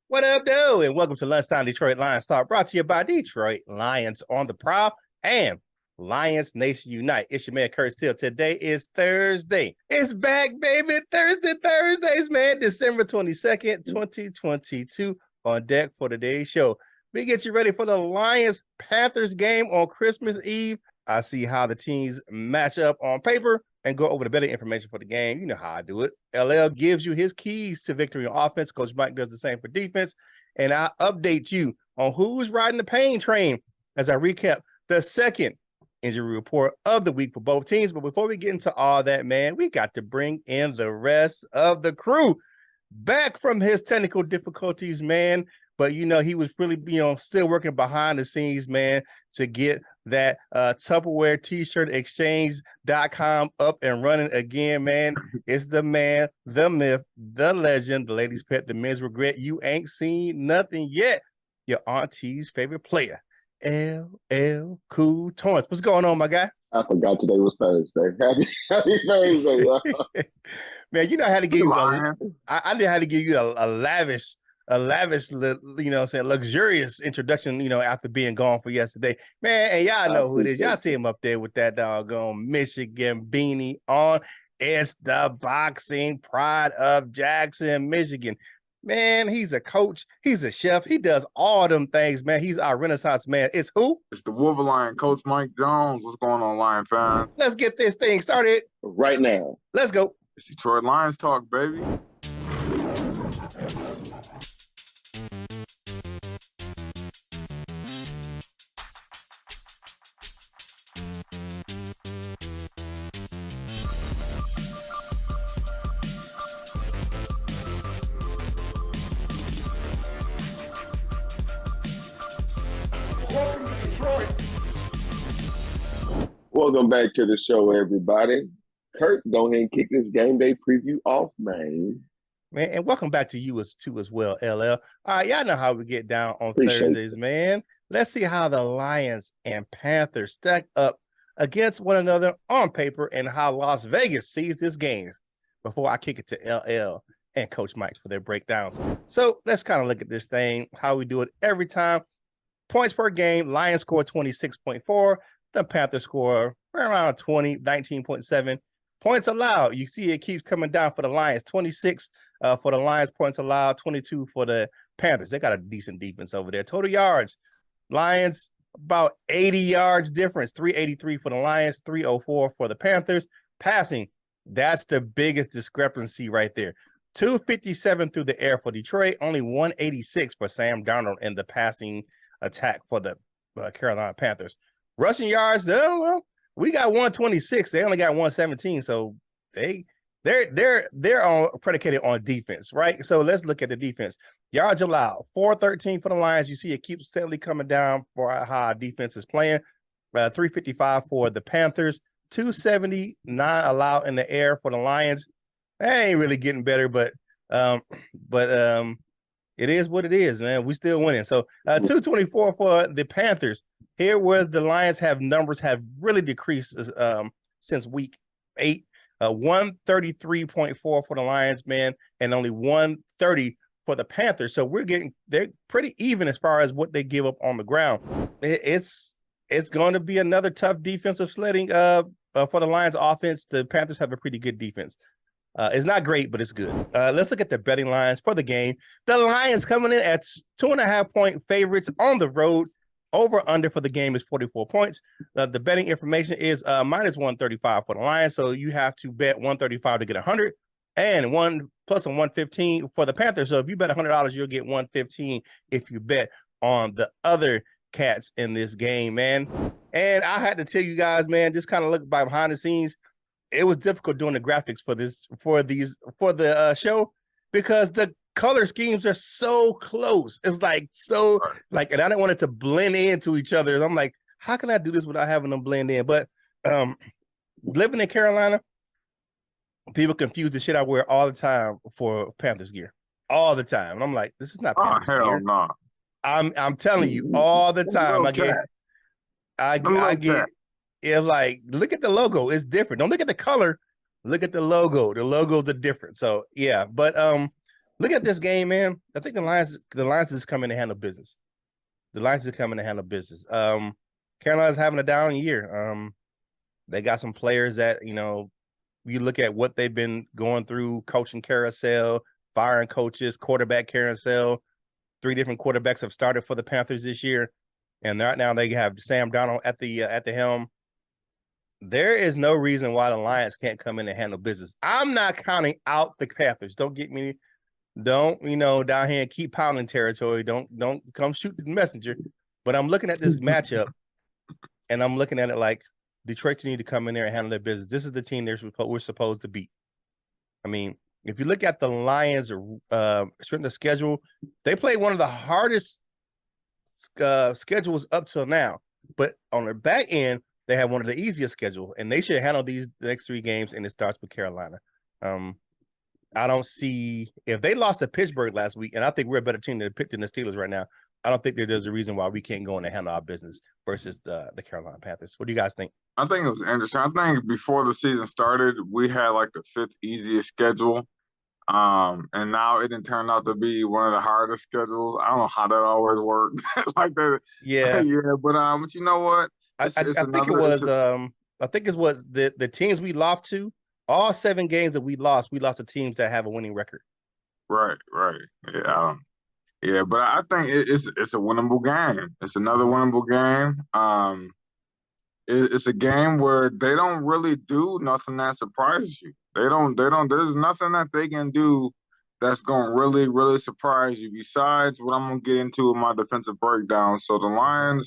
What up, though? And welcome to Lunchtime Detroit Lions Talk, brought to you by Detroit Lions on the Prowl and Lions Nation Unite. It's your man, Curt Steele. Today is Thursday. It's back, baby. Thursdays, man. December 22nd, 2022 on deck for today's show. We get you ready for the Lions-Panthers game on Christmas Eve. I see how the teams match up on paper and go over the better information for the game. You know how I do it. LL gives you his keys to victory on offense. Coach Mike does the same for defense. And I update you on who's riding the pain train as I recap the second injury report of the week for both teams. But before we get into all that, man, we got to bring in the rest of the crew. Back from his technical difficulties, man. But, he was really, still working behind the scenes, man, to get that Tupperware t-shirt exchange.com up and running again, man. It's the man, the myth, the legend, the ladies' pet, the men's regret. You ain't seen nothing yet. Your auntie's favorite player, LL Cool Torrance. What's going on, my guy? I forgot today was Thursday. Happy Thursday, y'all. Man, I had to give you I did have to give you a lavish, luxurious introduction, after being gone for yesterday. Man, and y'all know who it is. Y'all see him up there with that doggone Michigan beanie on. It's the boxing pride of Jackson, Michigan. Man, he's a coach. He's a chef. He does all them things, man. He's our Renaissance man. It's who? It's the Wolverine, Coach Mike Jones. What's going on, Lion fans? Let's get this thing started right now. Let's go. It's Detroit Lions talk, baby. Welcome to Detroit. Welcome back to the show, everybody. Curt, go ahead and kick this game day preview off, man. Man, and welcome back to you as well, LL. All right, y'all know how we get down on Thursdays, man. Let's see how the Lions and Panthers stack up against one another on paper and how Las Vegas sees this game before I kick it to LL and Coach Mike for their breakdowns. So let's kind of look at this thing, how we do it every time. Points per game, Lions score 26.4. The Panthers score around 19.7. Points allowed, you see it keeps coming down for the Lions. 26 for the Lions, points allowed, 22 for the Panthers. They got a decent defense over there. Total yards, Lions, about 80 yards difference. 383 for the Lions, 304 for the Panthers. Passing, that's the biggest discrepancy right there. 257 through the air for Detroit, only 186 for Sam Darnold in the passing attack for the Carolina Panthers. Rushing yards, well, we got 126. They only got 117, so they're all predicated on defense, right? So let's look at the defense. Yards allowed, 413 for the Lions. You see it keeps steadily coming down for how our defense is playing. 355 for the Panthers, 279 allowed in the air for the Lions. They ain't really getting better, but it is what it is, man. We still winning. So 224 for the Panthers. Here where the Lions numbers have really decreased since week 8. 133.4 for the Lions, man, and only 130 for the Panthers. So they're pretty even as far as what they give up on the ground. It's going to be another tough defensive sledding for the Lions offense. The Panthers have a pretty good defense. It's not great, but it's good. Let's look at the betting lines for the game. The Lions coming in at 2.5-point favorites on the road. Over under for the game is 44 points. The betting information is minus 135 for the Lions. So you have to bet 135 to get 100 and one plus a 115 for the Panthers. So if you bet $100, you'll get 115 if you bet on the other cats in this game, man. And I had to tell you guys, man, just kind of look behind the scenes. It was difficult doing the graphics for the show because the color schemes are so close. It's and I didn't want it to blend into each other. I'm like, how can I do this without having them blend in? But living in Carolina, people confuse the shit I wear all the time for Panthers gear. All the time. And I'm like, this is not Panthers gear. Hell no. I'm telling you, all the time I get it's like, look at the logo. It's different. Don't look at the color. Look at the logo. The logos are different. So yeah, but Look at this game, man. I think the Lions is coming to handle business. The Lions is coming to handle business. Carolina's having a down year. They got some players that, you look at what they've been going through, coaching carousel, firing coaches, quarterback carousel. 3 different quarterbacks have started for the Panthers this year. And right now they have Sam Darnold at the helm. There is no reason why the Lions can't come in and handle business. I'm not counting out the Panthers. Don't get me, down here and keep pounding territory. Don't come shoot the messenger. But I'm looking at this matchup, and I'm looking at it like Detroit need to come in there and handle their business. This is the team we're supposed to beat. I mean, if you look at the Lions' strength of schedule, they played one of the hardest schedules up till now. But on their back end, they have one of the easiest schedule, and they should handle the next 3 games, and it starts with Carolina. I don't see if they lost to Pittsburgh last week, and I think we're a better team than the Steelers right now. I don't think there's a reason why we can't go in and handle our business versus the Carolina Panthers. What do you guys think? I think it was interesting. I think before the season started, we had like the 5th easiest schedule. And now it didn't turn out to be one of the hardest schedules. I don't know how that always worked like that. Yeah. Yeah. But you know what? I think it was the teams we lost to, all 7 games that we lost to teams that have a winning record. Right. Yeah. Yeah, but I think it's a winnable game. It's another winnable game. It's a game where they don't really do nothing that surprises you. They don't. There's nothing that they can do that's going to really, really surprise you. Besides what I'm going to get into with my defensive breakdown. So the Lions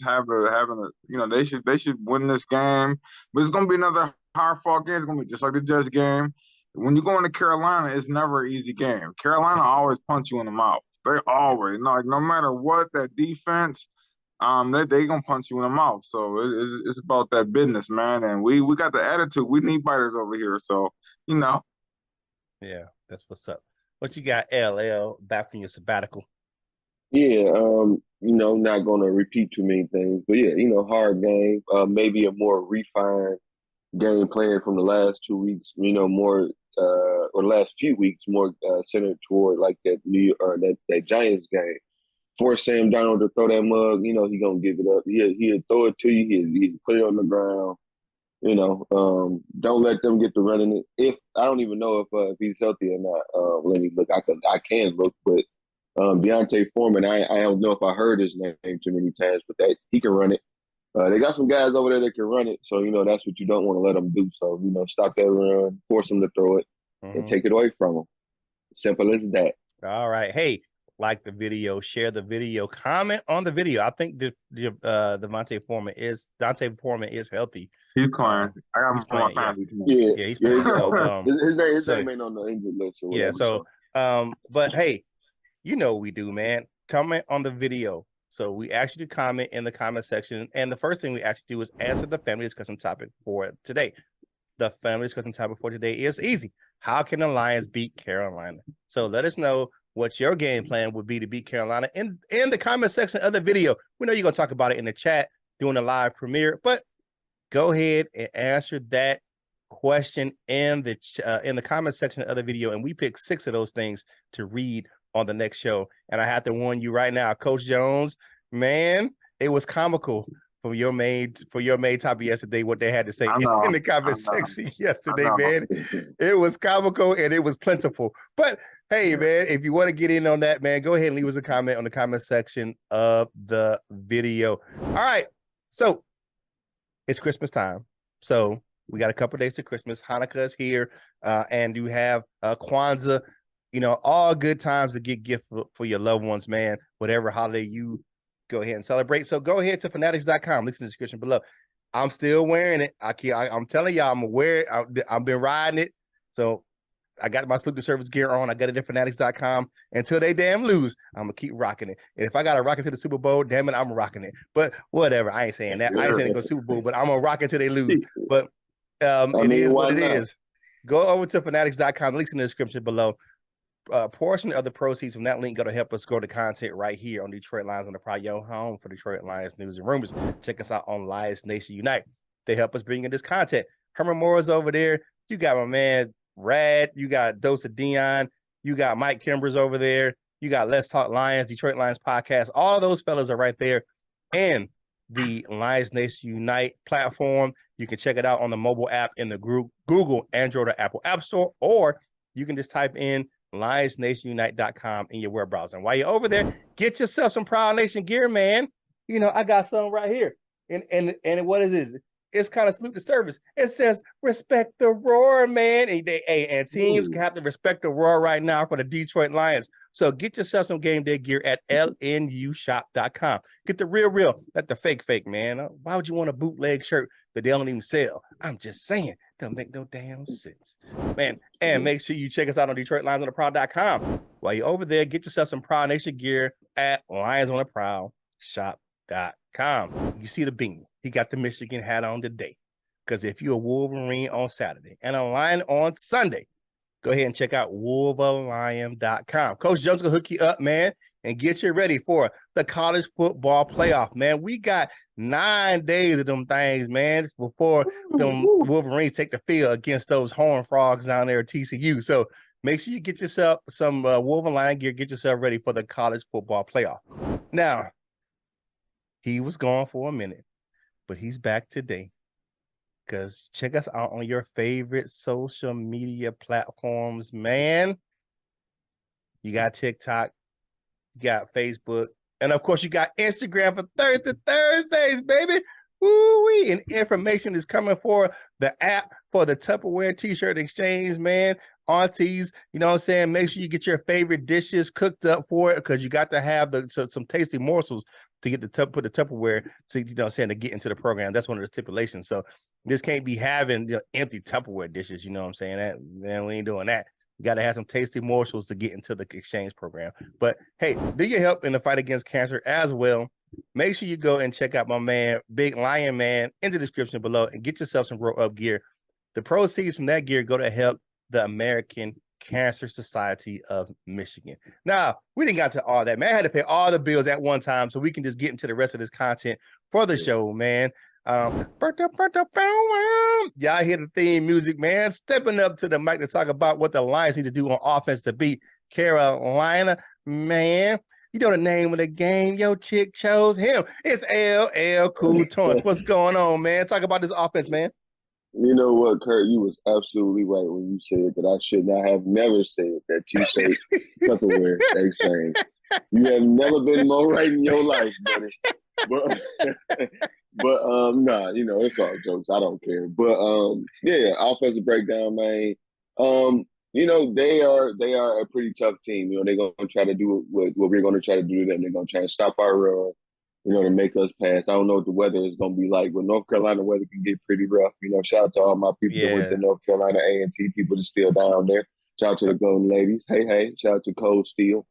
they should win this game, but it's going to be another hard-fought game. It's going to be just like the Jets game. When you go into Carolina, it's never an easy game. Carolina always punch you in the mouth. They always, no matter what, that defense, they gonna punch you in the mouth. So it's about that business, man. And we got the attitude. We need biters over here. So Yeah, that's what's up. What you got, LL, back from your sabbatical? Yeah, not gonna repeat too many things, but yeah, hard game. Maybe a more refined game plan from the last 2 weeks. More or last few weeks, more centered toward like that that Giants game. Force Sam Darnold to throw that mug, he gonna give it up. He'll throw it to you. He'll put it on the ground. Don't let them get to running it. If I don't even know if he's healthy or not. Let me look. I can look, but Deontay Foreman, I don't know if I heard his name too many times, but that he can run it. They got some guys over there that can run it, so that's what you don't want to let them do. So stop that run, force them to throw it, and take it away from them. Simple as that. All right, hey, like the video, share the video, comment on the video. I think Dante Foreman is healthy. He's playing. I got him playing fantasy. Yeah, he's playing. So, his name ain't on the injured list or whatever. Yeah, so but hey, what we do, man. Comment on the video. So we ask you to comment in the comment section. And the first thing we ask you to do is answer the family discussion topic for today. The family discussion topic for today is easy. How can the Lions beat Carolina? So let us know what your game plan would be to beat Carolina in the comment section of the video. We know you're going to talk about it in the chat during the live premiere, but go ahead and answer that question in the comment section of the video. And we pick 6 of those things to read on the next show. And I have to warn you right now, Coach Jones, man, it was comical for your main topic yesterday, what they had to say in the comment section yesterday, man. It was comical and it was plentiful. But hey, man, if you want to get in on that, man, go ahead and leave us a comment on the comment section of the video. All right. So it's Christmas time. So we got a couple days to Christmas. Hanukkah is here. And you have Kwanzaa. All good times to get gifts for your loved ones, man. Whatever holiday you go ahead and celebrate. So go ahead to fanatics.com. Link in the description below. I'm still wearing it. I'm telling y'all, I'm gonna wear it. I've been riding it. So I got my Sleep to Service gear on. I got it at fanatics.com. Until they damn lose, I'm gonna keep rocking it. And if I gotta rock it to the Super Bowl, damn it, I'm rocking it. But whatever. I ain't saying that. I ain't saying it go Super Bowl, but I'm gonna rock it till they lose. But it is what it is. Go over to fanatics.com. Links in the description below. Portion of the proceeds from that link going to help us grow the content right here on Detroit Lions on the Prowl, your home for Detroit Lions news and rumors. Check us out on Lions Nation Unite. They help us bring in this content. Herman Moore's over there. You got my man Rad. You got Dose of Dion. You got Mike Kimbers over there. You got Let's Talk Lions, Detroit Lions podcast. All those fellas are right there. And the Lions Nation Unite platform. You can check it out on the mobile app in the group, Google, Android, or Apple App Store, or you can just type in lionsnationunite.com in your web browser. And while you're over there, get yourself some Prowl Nation gear, man. You know, I got some right here. And what is this? It's kind of salute the service. It says respect the roar, man. And teams have to respect the roar right now for the Detroit Lions. So get yourself some game day gear at lnushop.com. Get the real, not the fake, man. Why would you want a bootleg shirt that they don't even sell? I'm just saying, don't make no damn sense, man. And make sure you check us out on DetroitLionsOnTheProwl.com. While you're over there, get yourself some Prowl Nation gear at LionsOnTheProwlShop.com. You see the beanie. He got the Michigan hat on today. Because if you're a Wolverine on Saturday and a Lion on Sunday, go ahead and check out wolverlion.com. Coach Jones will hook you up, man, and get you ready for the college football playoff, man. We got 9 days of them things, man, before them Wolverines take the field against those Horned Frogs down there at TCU. So make sure you get yourself some Wolverine gear, get yourself ready for the college football playoff. Now, he was gone for a minute, but he's back today. Because check us out on your favorite social media platforms, man. You got TikTok, you got Facebook, and of course you got Instagram for Thursdays, baby. Woo-wee. And information is coming for the app for the Tupperware t-shirt exchange, man. Aunties, you know what I'm saying? Make sure you get your favorite dishes cooked up for it, because you got to have some tasty morsels to get put the Tupperware to, you know what I'm saying, to get into the program. That's one of the stipulations. So this can't be having, you know, empty Tupperware dishes, you know what I'm saying? That, man, we ain't doing that. You got to have some tasty morsels to get into the exchange program. But hey, do your help in the fight against cancer as well. Make sure you go and check out my man, Big Lion Man, in the description below, and get yourself some Grow Up gear. The proceeds from that gear go to help the American Cancer Society of Michigan. Now, we didn't got to all that, man. I had to pay all the bills at one time so we can just get into the rest of this content for the show, man. Y'all hear the theme music, man. Stepping up to the mic to talk about what the Lions need to do on offense to beat Carolina, man. You know the name of the game. Yo, chick chose him. It's LL Cool Tones. What's going on, man? Talk about this offense, man. You know what, Kurt? You was absolutely right when you said that I should not have never said that you say Tupperware exchange. You have never been more right in your life, buddy. But nah, you know, it's all jokes. I don't care. But yeah, offensive breakdown, man. You know, they are a pretty tough team. You know, they're gonna try to do what we're gonna try to do to them. They're gonna try to stop our run, you know, to make us pass. I don't know what the weather is gonna be like, but North Carolina weather can get pretty rough. You know, shout out to all my people that went to North Carolina A&T, people that's still down there. Shout out to the Golden Ladies. Hey, shout out to Cold Steel.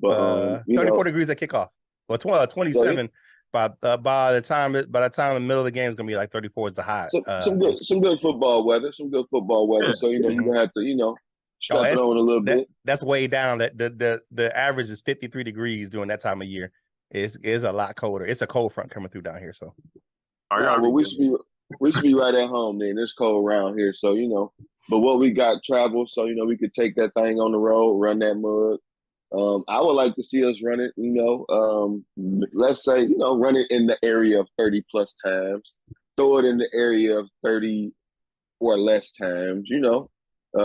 But 34 degrees at kickoff. Well, 27. So, by the time the middle of the game is gonna be like 34 is the high. Some good football weather. So you know, you're gonna have to, you know, strap it on a little bit. That's way down. That the average is 53 degrees during that time of year. It's a lot colder. It's a cold front coming through down here. So well, we should be right at home then. It's cold around here, so you know. But what we got travel, so you know we could take that thing on the road, run that mud. I would like to see us run it, you know, let's say, you know, run it in the area of 30 plus times, throw it in the area of 30 or less times, you know,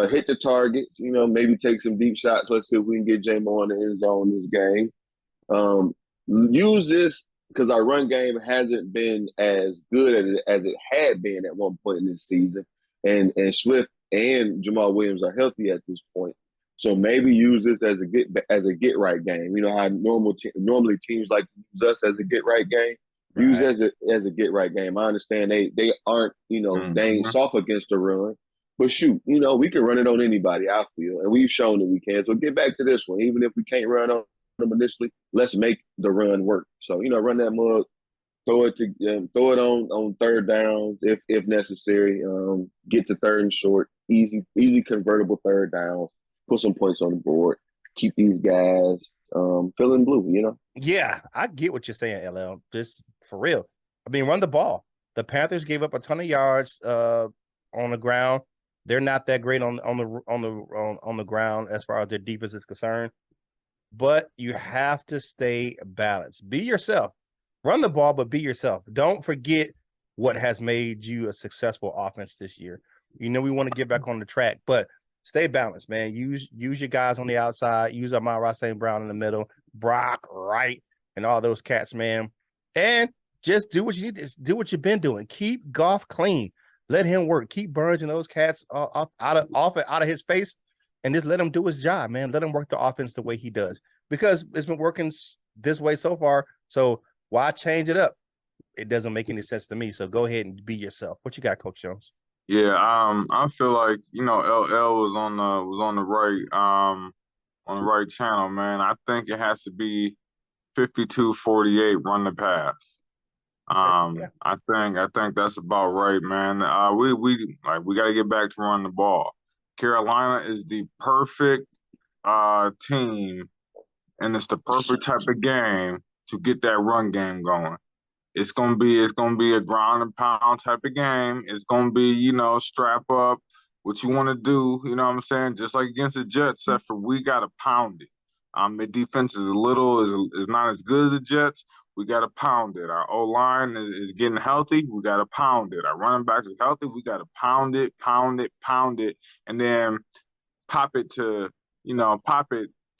hit the target, you know, maybe take some deep shots. Let's see if we can get J-Mo in the end zone this game. Use this because our run game hasn't been as good as it had been at one point in this season. And Swift and Jamal Williams are healthy at this point. So maybe use this as a get right game. You know how normally teams like to use us as a get right game. Right. Use as a get right game. I understand they aren't, you know, they ain't soft against the run, but shoot, you know, we can run it on anybody. I feel, and we've shown that we can. So get back to this one. Even if we can't run on them initially, let's make the run work. So you know, run that mug, throw it on third downs if necessary. Get to third and short, easy convertible third downs. Put some points on the board. Keep these guys feeling blue, you know? Yeah, I get what you're saying, LL. Just for real. I mean, run the ball. The Panthers gave up a ton of yards on the ground. They're not that great on the ground as far as their defense is concerned. But you have to stay balanced. Be yourself. Run the ball, but be yourself. Don't forget what has made you a successful offense this year. We want to get back on the track, but stay balanced, man. Use your guys on the outside. Use Amon-Ra St. Brown in the middle, Brock Wright, and all those cats, man. And just do what you need to do. What you've been doing. Keep Goff clean. Let him work. Keep Burns and those cats out of his face, and just let him do his job, man. Let him work the offense the way he does, because it's been working this way so far. So why change it up? It doesn't make any sense to me. So go ahead and be yourself. What you got, Coach Jones? Yeah, I feel like, LL was on the right channel, man. I think it has to be 52-48 run the pass. Yeah. I think that's about right, man. We got to get back to running the ball. Carolina is the perfect team, and it's the perfect type of game to get that run game going. It's gonna be a ground and pound type of game. It's gonna be, strap up, what you want to do. You know what I'm saying? Just like against the Jets, except for we gotta pound it. The defense is not as good as the Jets. We gotta pound it. Our O-line is getting healthy. We gotta pound it. Our running backs are healthy. We gotta pound it, and then pop it to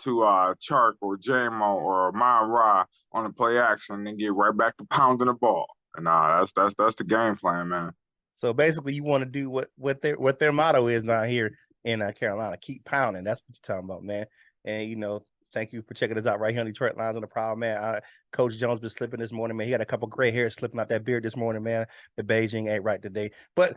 Chark or JMO or Amon-Ra on the play action, and then get right back to pounding the ball. And that's the game plan, man. So basically, you want to do what their motto is now here in Carolina. Keep pounding. That's what you're talking about, man. And thank you for checking us out right here on Detroit Lions on the Prowl, man. Coach Jones been slipping this morning, man. He got a couple gray hairs slipping out that beard this morning, man. The Beijing ain't right today. But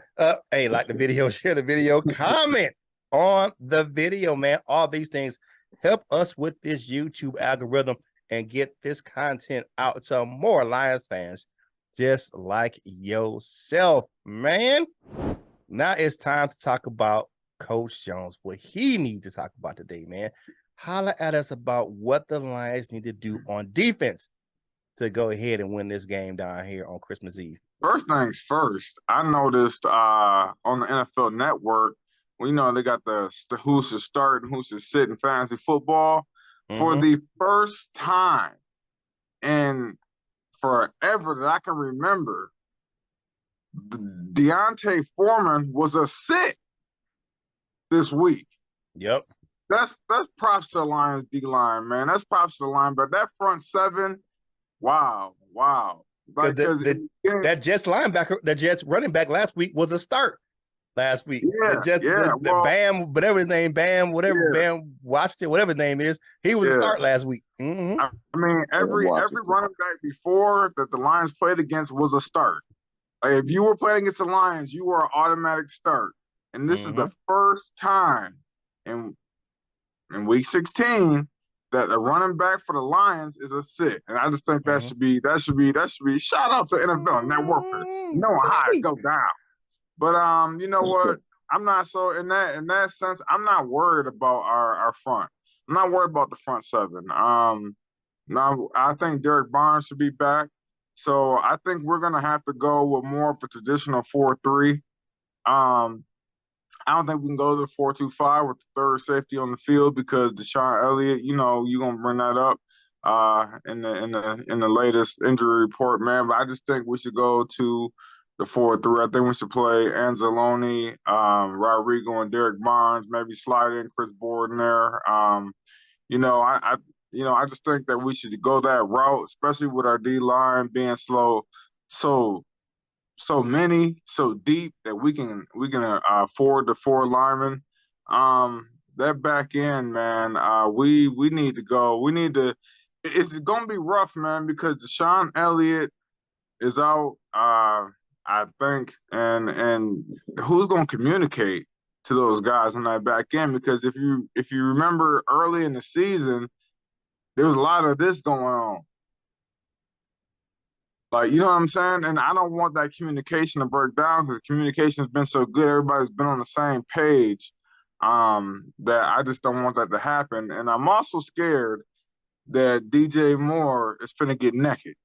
hey, like the video, share the video, comment on the video, man. All these things help us with this YouTube algorithm and get this content out to more Lions fans just like yourself, man. Now it's time to talk about Coach Jones, what he needs to talk about today, man. Holler at us about what the Lions need to do on defense to go ahead and win this game down here on Christmas Eve. First things first, I noticed on the NFL Network, they got the who should start and who should sit in fantasy football. For the first time in forever that I can remember, Deontay Foreman was a sit this week. Yep. That's props to the Lions D-line, man. That's props to the line. But that front seven, wow. Like, that Jets running back last week was a start. Last week, Bam, whatever his name, Bam, whatever, yeah. Bam Washington, whatever his name is, he was a start last week. I mean, every running back before that the Lions played against was a start. Like, if you were playing against the Lions, you were an automatic start. And this is the first time in week 16 that a running back for the Lions is a sit. And I just think that should be shout out to NFL Network for knowing how to go down. But you know what? I'm not so in that sense. I'm not worried about our front. I'm not worried about the front seven. Now I think Derek Barnes should be back. So I think we're gonna have to go with more of a traditional 4-3. I don't think we can go to the 4-2-5 with the third safety on the field because Deshaun Elliott, you're gonna bring that up in the latest injury report, man. But I just think we should go to the 4-3. I think we should play Anzalone, Rodrigo, and Derek Barnes. Maybe slide in Chris Board there. I just think that we should go that route, especially with our D line being slow, so deep that we can afford the 4 linemen. That back end, man. We need to go. It's gonna be rough, man, because Deshaun Elliott is out. I think, and who's going to communicate to those guys on that back end? Because if you remember early in the season, there was a lot of this going on. Like, you know what I'm saying? And I don't want that communication to break down because communication has been so good. Everybody's been on the same page that I just don't want that to happen. And I'm also scared that DJ Moore is finna get naked.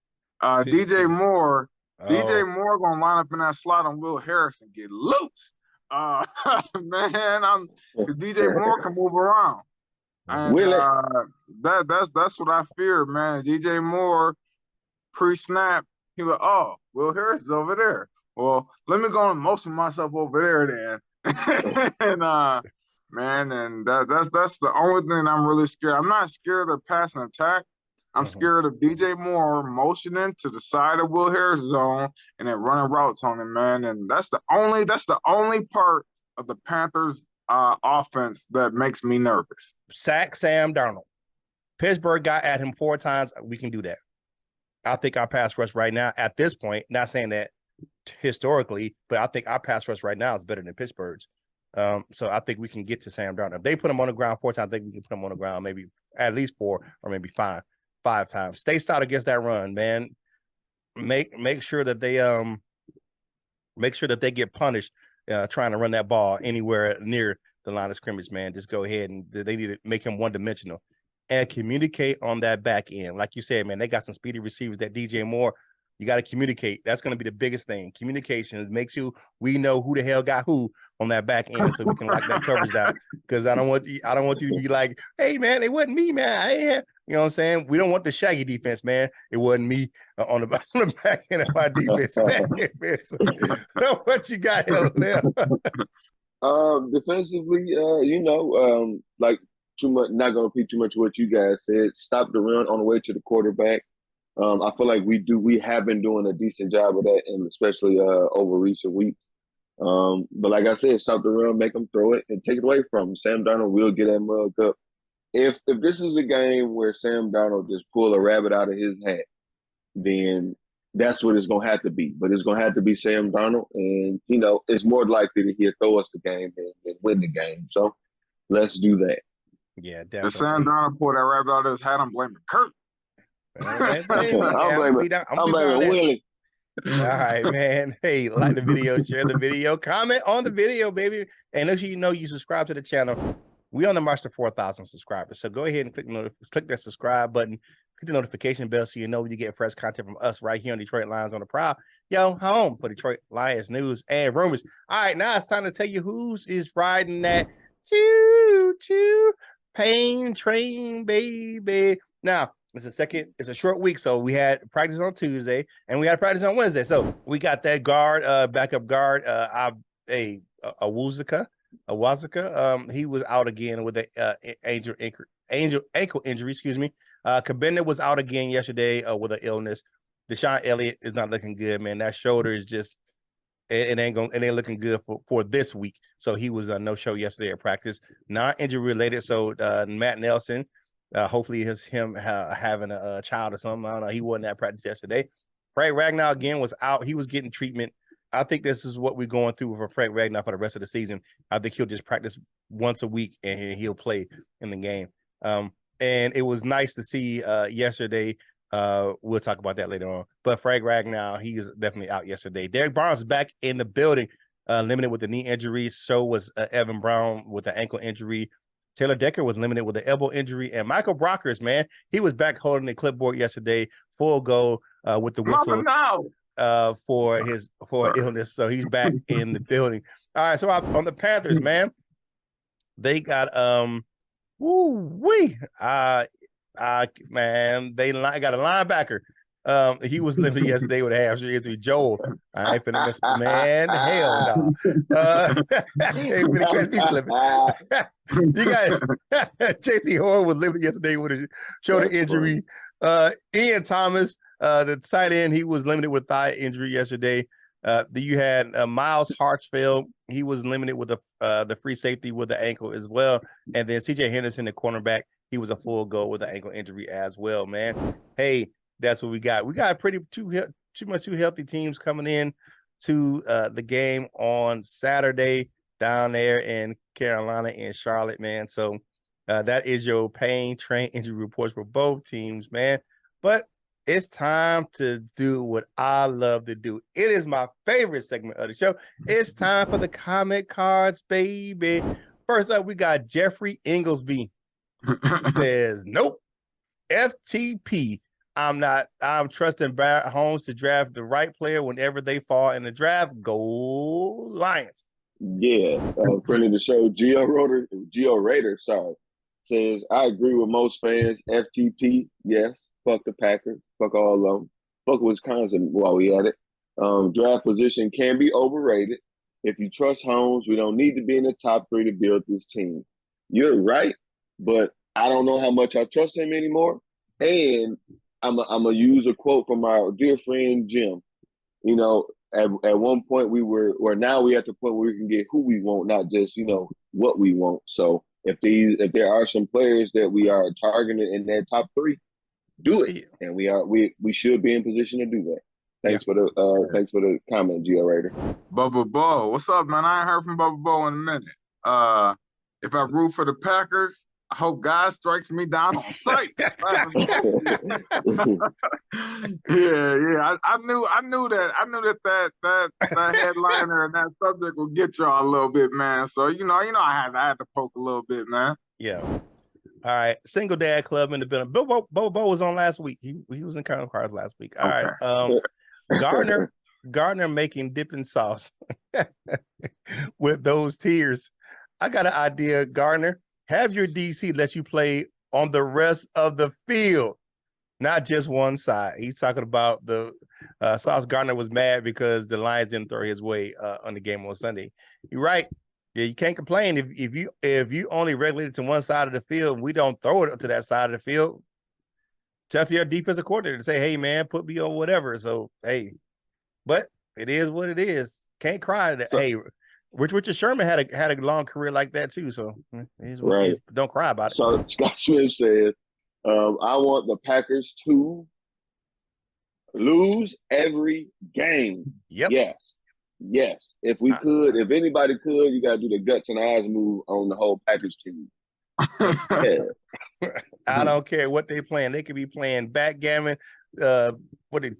DJ Moore gonna line up in that slot on Will Harris and get loose. Man, because DJ Moore can move around. And Will it? that's what I fear, man. DJ Moore pre-snap, he was, oh, Will Harris is over there. Well, let me go and motion myself over there then. And man, and that's the only thing I'm really scared. I'm not scared of passing attack. I'm scared of DJ Moore motioning to the side of Will Harris' zone and then running routes on him, man. And that's the only part of the Panthers offense that makes me nervous. Sack Sam Darnold. Pittsburgh got at him 4 times. We can do that. I think our pass rush right now, at this point, not saying that historically, but I think our pass rush right now is better than Pittsburgh's. So I think we can get to Sam Darnold. If they put him on the ground 4 times, I think we can put him on the ground maybe at least 4 or maybe 5 times. Stay stout against that run, man. Make sure that they get punished trying to run that ball anywhere near the line of scrimmage, man. Just go ahead and they need to make him one-dimensional and communicate on that back end. Like you said, man, they got some speedy receivers. That DJ Moore, you got to communicate. That's going to be the biggest thing. Communication makes you, we know who the hell got who on that back end, so we can lock that coverage down. Because I don't want you to be like, hey man, it wasn't me, man. You know what I'm saying? We don't want the shaggy defense, man. It wasn't me on the back end of our defense. So what you got here, Lil? Defensively, like too much. Not gonna repeat too much of what you guys said. Stop the run on the way to the quarterback. I feel like we have been doing a decent job of that, and especially over recent weeks. But like I said, stop the run, make them throw it, and take it away from them. Sam Darnold will get that mug up. If this is a game where Sam Darnold just pull a rabbit out of his hat, then that's what it's gonna have to be. But it's gonna have to be Sam Darnold, and it's more likely that he'll throw us the game and win the game. So let's do that. Yeah, definitely. If Sam Darnold pull that rabbit out of his hat, I'm blaming Curt. I'm blaming Willie. All right, man. Hey, like the video, share the video, comment on the video, baby. And make sure you subscribe to the channel. We on the march to 4,000 subscribers. So go ahead and click that subscribe button, hit the notification bell so you know when you get fresh content from us right here on Detroit Lions on the Prowl. Yo, home for Detroit Lions news and rumors. All right, now it's time to tell you who is riding that choo-choo pain train, baby. Now, it's a short week, so we had practice on Tuesday and we had practice on Wednesday. So we got that guard, backup guard, Awazika. He was out again with the ankle injury, excuse me. Kabenda was out again yesterday with an illness. Deshaun Elliott is not looking good, man. That shoulder is just it ain't looking good for this week. So he was no show yesterday at practice, not injury related. So Matt Nelson, hopefully him having a child or something. I don't know. He wasn't at practice yesterday. Frank Ragnow again was out. He was getting treatment. I think this is what we're going through for Frank Ragnow for the rest of the season. I think he'll just practice once a week and he'll play in the game. And it was nice to see yesterday. We'll talk about that later on. But Frank Ragnow, he is definitely out yesterday. Derek Barnes is back in the building, limited with the knee injury. So was Evan Brown with the ankle injury. Taylor Decker was limited with the elbow injury. And Michael Brockers, man, he was back holding the clipboard yesterday, full go with the whistle. For illness, so he's back in the building. All right, so on the Panthers, man, they got man, they got a linebacker. He was limited yesterday with a hamstring injury. Joel, I ain't finna miss the man. Hell no. Ain't finna catch me slipping. You got JC Horn was limited yesterday with a shoulder injury. Ian Thomas, the tight end, he was limited with thigh injury yesterday. You had Miles Hartsfield. He was limited with the free safety with the ankle as well. And then CJ Henderson, the cornerback, he was a full go with the ankle injury as well, man. Hey, that's what we got. We got two healthy teams coming in to the game on Saturday down there in Carolina and Charlotte, man. So that is your pain train injury reports for both teams, man. But it's time to do what I love to do. It is my favorite segment of the show. It's time for the comment cards, baby. First up, we got Jeffrey Inglesby. Says, nope. FTP. I'm trusting Barrett Holmes to draft the right player whenever they fall in the draft. Go Lions. Yeah, friend of the show, Geo Raider, sorry, says, I agree with most fans. FTP, yes. Fuck the Packers. Fuck all of them. Fuck Wisconsin while we at it. Draft position can be overrated. If you trust Holmes, we don't need to be in the top 3 to build this team. You're right, but I don't know how much I trust him anymore. And I'm going to use a quote from our dear friend Jim. You know, at one point we were, or now we at the point where we can get who we want, not just, you know, what we want. So if there are some players that we are targeting in that top 3, do it. And we should be in position to do that. Thanks for the comment, Geo Raider. Bubba Bo, what's up, man? I ain't heard from Bubba Bo in a minute. If I root for the Packers, I hope God strikes me down on sight. Yeah. I knew that headliner and that subject will get y'all a little bit, man. So you know, I had to poke a little bit, man. Yeah. All right. Single Dad Club in the building. Bo was on last week. He was in Colonel Cars last week. All right. Gardner making dipping sauce with those tears. I got an idea, Gardner. Have your DC let you play on the rest of the field, not just one side. He's talking about the Sauce Gardner was mad because the Lions didn't throw his way on the game on Sunday. You're right. Yeah, you can't complain if you only regulate it to one side of the field. We don't throw it up to that side of the field. Tell to your defensive coordinator to say, "Hey, man, put me on whatever." So, hey, but it is what it is. Can't cry that. Hey, Richard Sherman had a long career like that too. So, right. Don't cry about it. So Scott Smith said, "I want the Packers to lose every game." Yep. Yes. If we could, if anybody could, you got to do the guts and eyes move on the whole Packers team. Yeah. I don't care what they playing. They could be playing backgammon,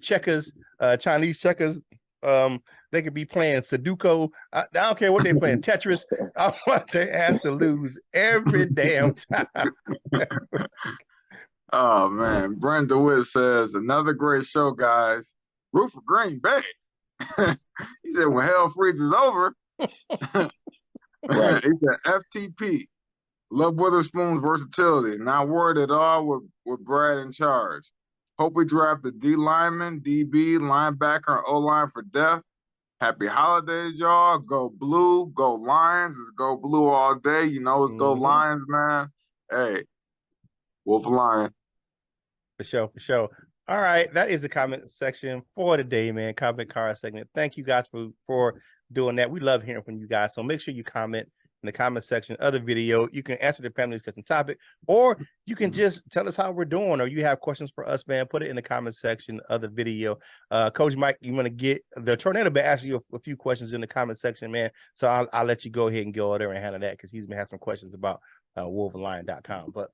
checkers, Chinese checkers. They could be playing Sudoku. I don't care what they playing. Tetris. I want their ass to lose every damn time. Oh man, Brent DeWitt says another great show, guys. Root for Green Bay. He said when hell freezes over. Right. He said FTP. Love Witherspoon's versatility. Not worried at all with Brad in charge. Hope we draft a D lineman, DB, linebacker, and O-line for death. Happy holidays, y'all. Go blue, go Lions. It's go blue all day. You know it's go Lions, man. Hey, Wolf Lion. For sure. All right, that is the comment section for today, man. Comment card segment. Thank you guys for doing that. We love hearing from you guys. So make sure you comment in the comment section of the video. You can answer the family discussion topic, or you can just tell us how we're doing, or you have questions for us, man. Put it in the comment section of the video. Coach Mike, you want to get the tornado been asking you a few questions in the comment section, man. So I'll let you go ahead and go over there and handle that because he's been having some questions about wolfandlion.com. But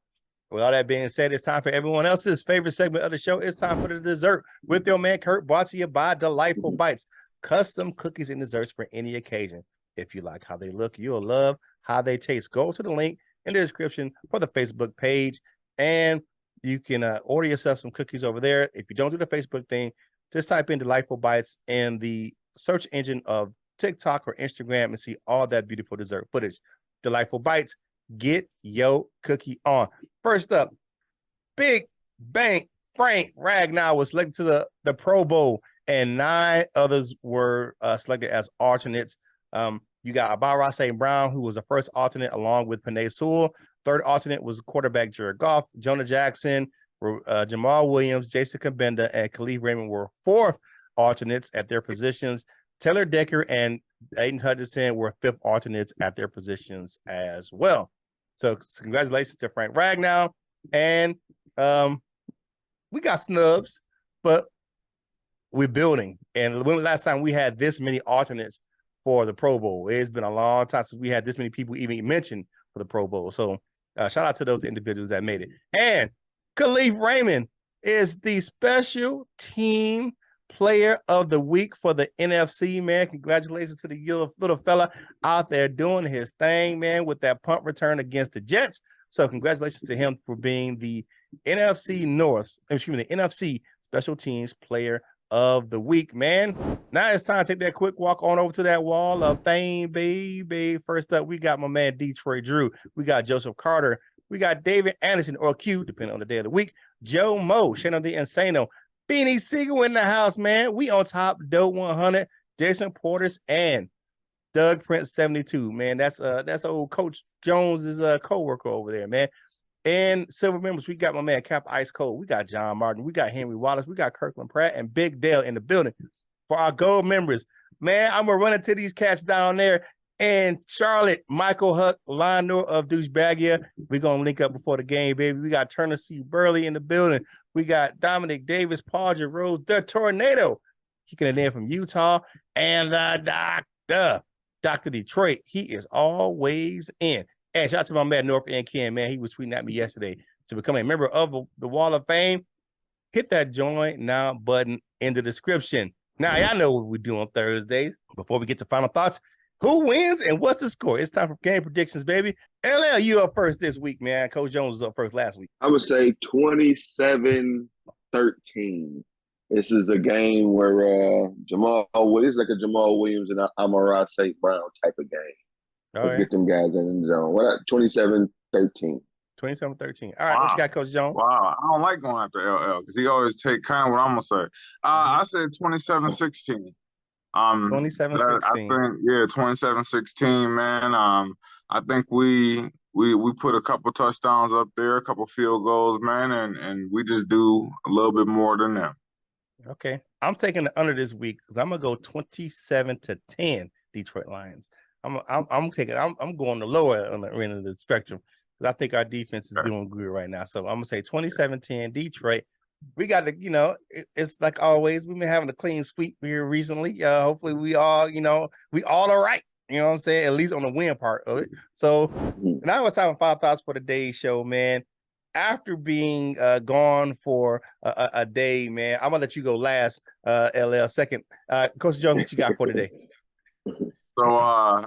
with all that being said, it's time for everyone else's favorite segment of the show. It's time for the dessert with your man Curt, brought to you by Delightful Bites, custom cookies and desserts for any occasion. If you like how they look, you'll love how they taste. Go to the link in the description for the Facebook page, and you can order yourself some cookies over there. If you don't do the Facebook thing, just type in Delightful Bites in the search engine of TikTok or Instagram and see all that beautiful dessert footage. Delightful Bites. Get your cookie on. First up, Big Bang Frank Ragnow was selected to the Pro Bowl, and 9 others were selected as alternates. You got Amon-Ra St. Brown, who was the first alternate, along with Penei Sewell. Third alternate was quarterback Jared Goff. Jonah Jackson, Jamal Williams, Jason Kabenda, and Khalif Raymond were 4th alternates at their positions. Taylor Decker and Aiden Hutchinson were 5th alternates at their positions as well. So congratulations to Frank Ragnow. And we got snubs, but we're building. And when the last time we had this many alternates for the Pro Bowl? It's been a long time since we had this many people even mentioned for the Pro Bowl. So shout out to those individuals that made it. And Khalif Raymond is the special team player of the week for the NFC, man. Congratulations to the little fella out there doing his thing, man, with that punt return against the Jets. So congratulations to him for being the NFC special teams player of the week, man. Now it's time to take that quick walk on over to that wall of fame, baby. First up, we got my man Detroit Drew. We got Joseph Carter. We got David Anderson, or Q, depending on the day of the week. Joe Mo, Shannon the Insano. Beanie Siegel in the house, man. We on top, Doe 100, Jason Portis, and Doug Prince 72, man. That's old Coach Jones's co-worker over there, man. And silver members, we got my man Cap Ice Cold. We got John Martin. We got Henry Wallace. We got Kirkland Pratt and Big Dale in the building. For our gold members, man, I'm going to run into these cats down there. And Charlotte, Michael Huck, Lionel of Douchebagia. We're going to link up before the game, baby. We got Turner C. Burley in the building. We got Dominic Davis, Paul Rose, the Tornado, kicking it in from Utah. And the Dr. Detroit. He is always in. And shout out to my man North End Ken, man. He was tweeting at me yesterday to become a member of the Wall of Fame. Hit that join now button in the description. Now, y'all know what we do on Thursdays. Before we get to final thoughts, who wins and what's the score? It's time for game predictions, baby. LL, you up first this week, man. Coach Jones was up first last week. I would say 27-13. This is a game where it's like a Jamal Williams and Amon-Ra St. Brown type of game. Let's get them guys in the zone. What 27-13. 27-13. All right, what you got, Coach Jones? Wow, I don't like going after LL because he always take kind of what I'm gonna say. I said 27-16. 27-16. I think 27-16, man. I think we put a couple touchdowns up there, a couple field goals, man, and we just do a little bit more than them. Okay, I'm taking the under this week because I'm gonna go 27-10 Detroit Lions. I'm going the lower on the end of the spectrum because I think our defense is doing good right now. So I'm gonna say 27-10 Detroit. We got to, it's like always. We've been having a clean sweep here recently. Hopefully we all, we all are right. You know what I'm saying? At least on the win part of it. So now I was having final thoughts for today's show, man. After being gone for a day, man, I'm gonna let you go last, LL second. Coach Jones, what you got for today? So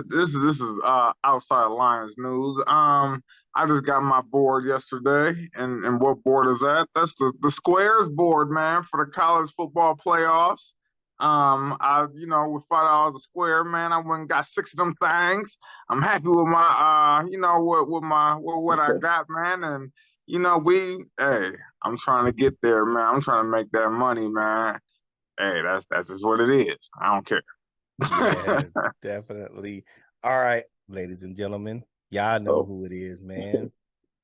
this is outside Lions news. I just got my board yesterday, and what board is that? That's the Squares board, man, for the college football playoffs. With $5 a square, man, I went and got 6 of them things. I'm happy with my with what I got, man, and I'm trying to get there, man. I'm trying to make that money, man. Hey, that's just what it is. I don't care. Yeah, definitely. All right, ladies and gentlemen, y'all know who it is, man.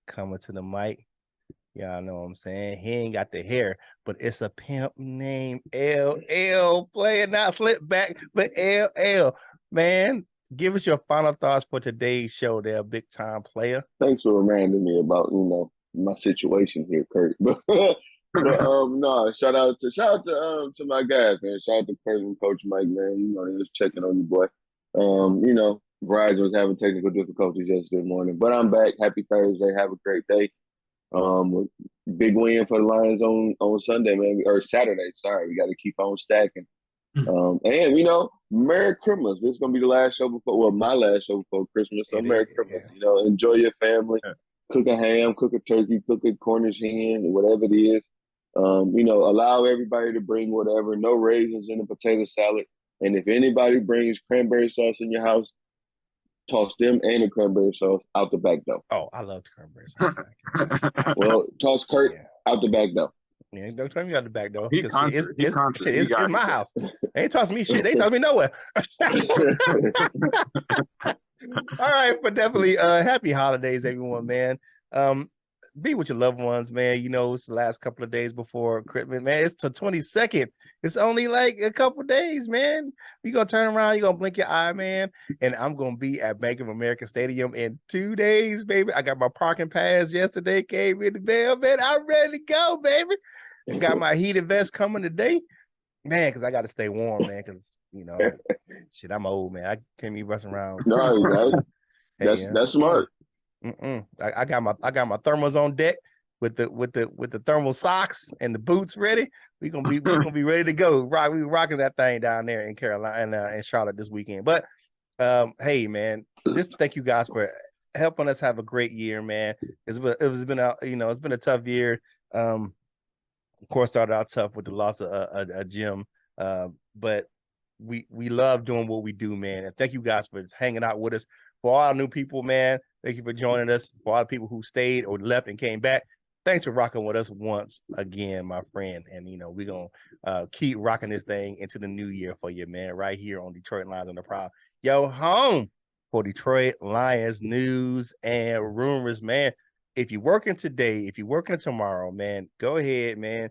Coming to the mic. Y'all know what I'm saying. He ain't got the hair, but it's a pimp named LL playing, not flip back, but LL. Man, give us your final thoughts for today's show there, big time player. Thanks for reminding me about, my situation here, Kurt. But no, shout out to my guys, man. Shout out to Kurt and Coach Mike, man. They was checking on you, boy. Verizon was having technical difficulties yesterday morning, but I'm back. Happy Thursday. Have a great day. Big win for the Lions on Sunday, man, or Saturday. Sorry, we got to keep on stacking. And Merry Christmas. This is gonna be the last show my last show before Christmas. So Merry Christmas. Yeah. Enjoy your family. Cook a ham, cook a turkey, cook a Cornish hen, whatever it is. Allow everybody to bring whatever. No raisins in the potato salad. And if anybody brings cranberry sauce in your house, toss them and the cranberry sauce out the back door. Oh, I love the cranberry sauce. Well, toss Kurt out the back door. Yeah, don't tell me out the back door. It's my house. They ain't tossing me shit. They ain't tossing me nowhere. All right, but definitely happy holidays, everyone, man. Be with your loved ones, man. It's the last couple of days before Christmas, man. It's the 22nd. It's only like a couple of days, man. You're going to turn around. You're going to blink your eye, man. And I'm going to be at Bank of America Stadium in 2 days, baby. I got my parking pass yesterday. Came in the mail, man. I'm ready to go, baby. I got my heated vest coming today. Man, because I got to stay warm, man, because, shit, I'm old, man. I can't be rushing around. No, that's smart. I got my thermals on deck with the thermal socks and the boots ready. We're gonna be ready to go. We rocking that thing down there in Carolina and Charlotte this weekend. But hey, man, just thank you guys for helping us have a great year, man. It's been a tough year. of course, started out tough with the loss of a Jim, but we love doing what we do, man. And thank you guys for hanging out with us. For all our new people, man, thank you for joining us. For all the people who stayed or left and came back, thanks for rocking with us once again, my friend. And we're gonna keep rocking this thing into the new year for you, man. Right here on Detroit Lions on the Prowl, yo, home for Detroit Lions news and rumors, man. If you're working today, if you're working tomorrow, man, go ahead, man.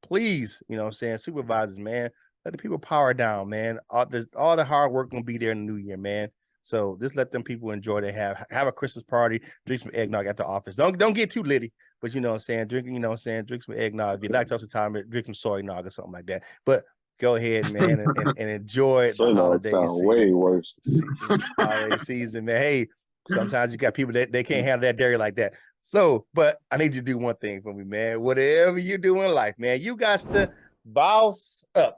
Please, supervisors, man, let the people power down, man. All the hard work gonna be there in the new year, man. So just let them people enjoy. They have a Christmas party, drink some eggnog at the office. Don't get too litty, but drink some eggnog. If you lactose intolerant, drink some soy nog or something like that. But go ahead, man, and enjoy the holiday season. Way worse. Holiday season, man. Hey, sometimes you got people that they can't handle that dairy like that. So, but I need you to do one thing for me, man. Whatever you do in life, man, you got to boss up,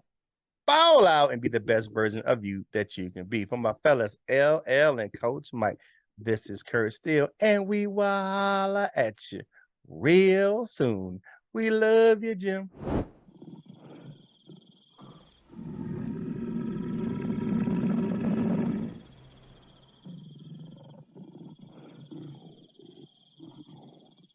bowl out, and be the best version of you that you can be. From my fellas, LL and Coach Mike, this is Curt Steele, and we will holla at you real soon. We love you, Jim.